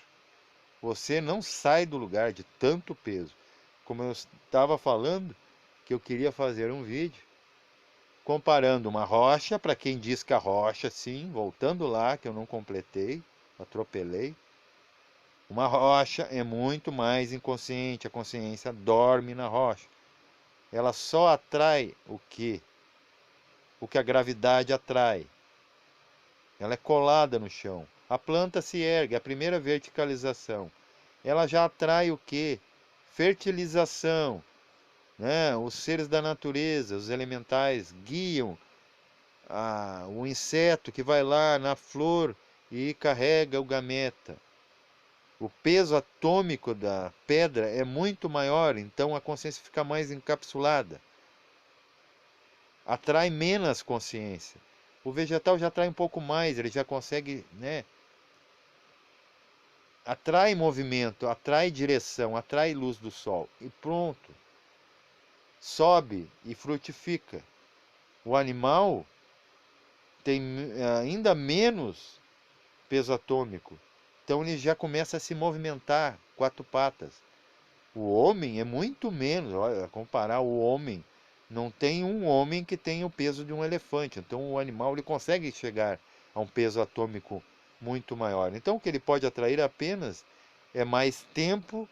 Você não sai do lugar de tanto peso. Como eu estava falando, que eu queria fazer um vídeo comparando uma rocha, para quem diz que a rocha, sim, voltando lá, que eu não completei, atropelei. Uma rocha é muito mais inconsciente, a consciência dorme na rocha. Ela só atrai o que? O que a gravidade atrai. Ela é colada no chão. A planta se ergue, a primeira verticalização. Ela já atrai o que? Fertilização. Né? Os seres da natureza, os elementais, guiam o inseto que vai lá na flor e carrega o gameta. O peso atômico da pedra é muito maior, então a consciência fica mais encapsulada. Atrai menos consciência. O vegetal já atrai um pouco mais, ele já consegue, né? Atrai movimento, atrai direção, atrai luz do sol. E pronto. Sobe e frutifica. O animal tem ainda menos peso atômico. Então ele já começa a se movimentar, quatro patas. O homem é muito menos, olha, comparar o homem, não tem um homem que tenha o peso de um elefante. Então o animal ele consegue chegar a um peso atômico muito maior. Então o que ele pode atrair apenas é mais tempo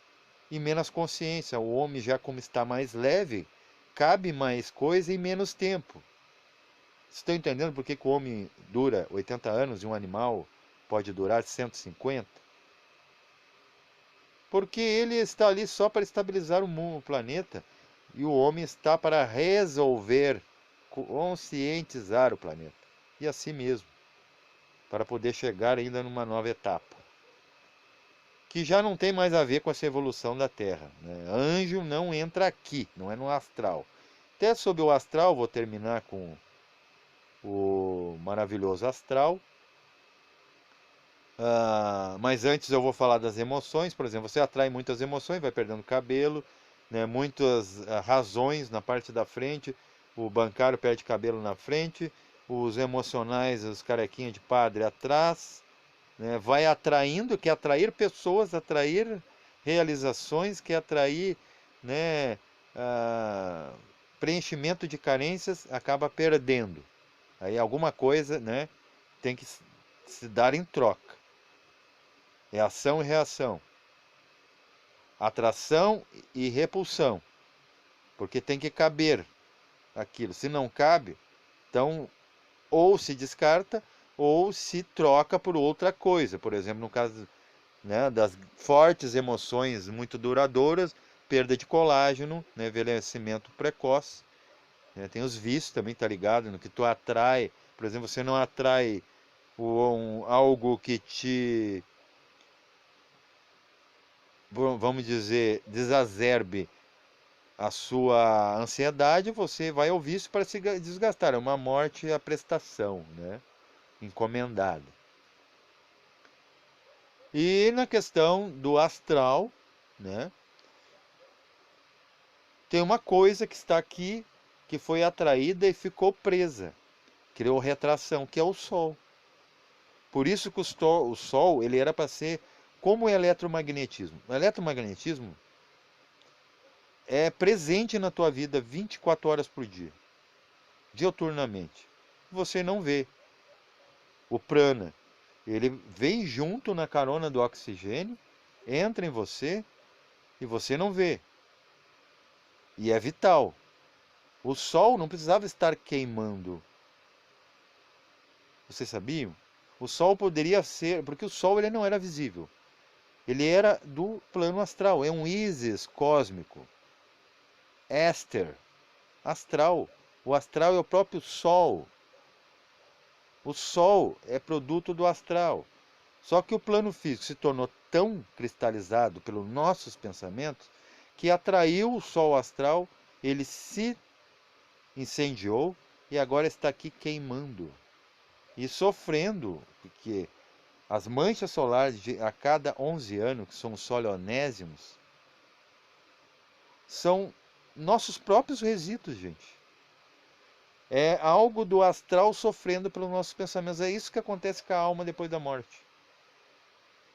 e menos consciência. O homem, já como está mais leve, cabe mais coisa em menos tempo. Vocês estão entendendo por que que o homem dura 80 anos e um animal pode durar 150? Porque ele está ali só para estabilizar o mundo, o planeta, e o homem está para resolver, conscientizar o planeta. E assim mesmo, para poder chegar ainda numa nova etapa, que já não tem mais a ver com essa evolução da Terra, né? Anjo não entra aqui, não é no astral. Até sobre o astral, vou terminar com o maravilhoso astral. Mas antes eu vou falar das emoções. Por exemplo, você atrai muitas emoções, vai perdendo cabelo, né? Muitas razões na parte da frente. O bancário perde cabelo na frente, os emocionais, os carequinhas de padre atrás, né? Vai atraindo, quer atrair pessoas, atrair realizações, quer atrair, né, ah, preenchimento de carências, acaba perdendo. Aí alguma coisa, né, tem que se dar em troca. É ação e reação, atração e repulsão, porque tem que caber aquilo. Se não cabe, então ou se descarta ou se troca por outra coisa. Por exemplo, no caso, né, das fortes emoções muito duradouras, perda de colágeno, né, envelhecimento precoce, né, tem os vícios também, tá ligado? No que tu atrai, por exemplo, você não atrai algo que te, vamos dizer, desacerbe a sua ansiedade, você vai ao vício para se desgastar. É uma morte à prestação, né, encomendada. E na questão do astral, né, tem uma coisa que está aqui, que foi atraída e ficou presa, criou retração, que é o Sol. Por isso que o Sol ele era para ser como o eletromagnetismo. O eletromagnetismo é presente na tua vida 24 horas por dia, dioturnamente. Você não vê. O prana, ele vem junto na carona do oxigênio, entra em você e você não vê. E é vital. O Sol não precisava estar queimando. Vocês sabiam? O Sol poderia ser, porque o Sol ele não era visível. Ele era do plano astral, é um ísis cósmico. Éster, astral. O astral é o próprio Sol. O Sol é produto do astral. Só que o plano físico se tornou tão cristalizado pelos nossos pensamentos que atraiu o Sol astral, ele se incendiou e agora está aqui queimando e sofrendo, porque as manchas solares a cada 11 anos, que são os soleonésimos, são nossos próprios resíduos, gente. É algo do astral sofrendo pelos nossos pensamentos. É isso que acontece com a alma depois da morte.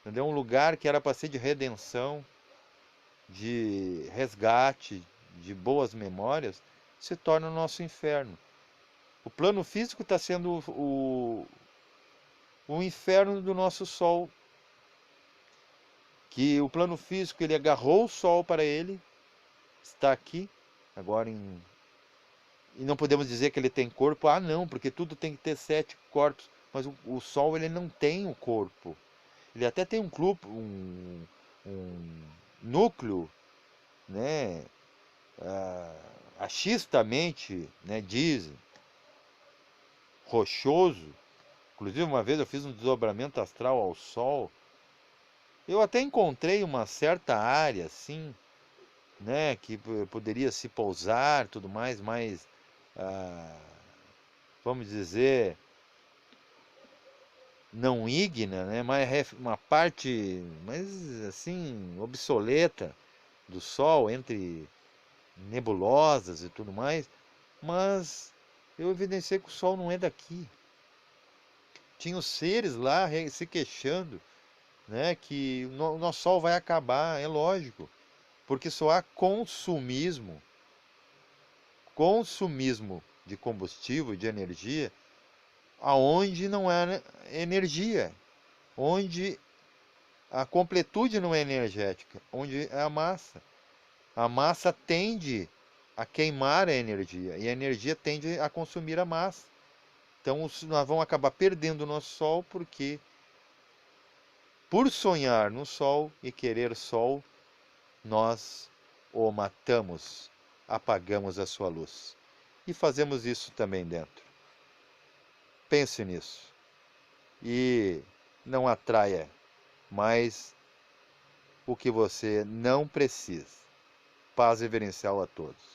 Entendeu? Um lugar que era para ser de redenção, de resgate, de boas memórias, se torna o nosso inferno. O plano físico está sendo o inferno do nosso Sol. Que o plano físico ele agarrou o Sol para ele, está aqui, agora em. E não podemos dizer que ele tem corpo, não, porque tudo tem que ter 7 corpos. Mas o Sol ele não tem o corpo. Ele até tem um núcleo, né, achistamente, né, dizem, rochoso. Inclusive uma vez eu fiz um desdobramento astral ao Sol. Eu até encontrei uma certa área assim, né, que poderia se pousar, tudo mais, mas vamos dizer não ígnea, né, mas uma parte, mais assim, obsoleta do Sol, entre nebulosas e tudo mais, mas eu evidenciei que o Sol não é daqui. Tinha os seres lá se queixando, né, que o nosso Sol vai acabar, é lógico, porque só há consumismo de combustível, de energia, aonde não há energia, onde a completude não é energética, onde é a massa. A massa tende a queimar a energia e a energia tende a consumir a massa. Então nós vamos acabar perdendo o nosso sol porque, por sonhar no sol e querer sol, nós o matamos, apagamos a sua luz. E fazemos isso também dentro. Pense nisso e não atraia mais o que você não precisa. Paz reverencial a todos.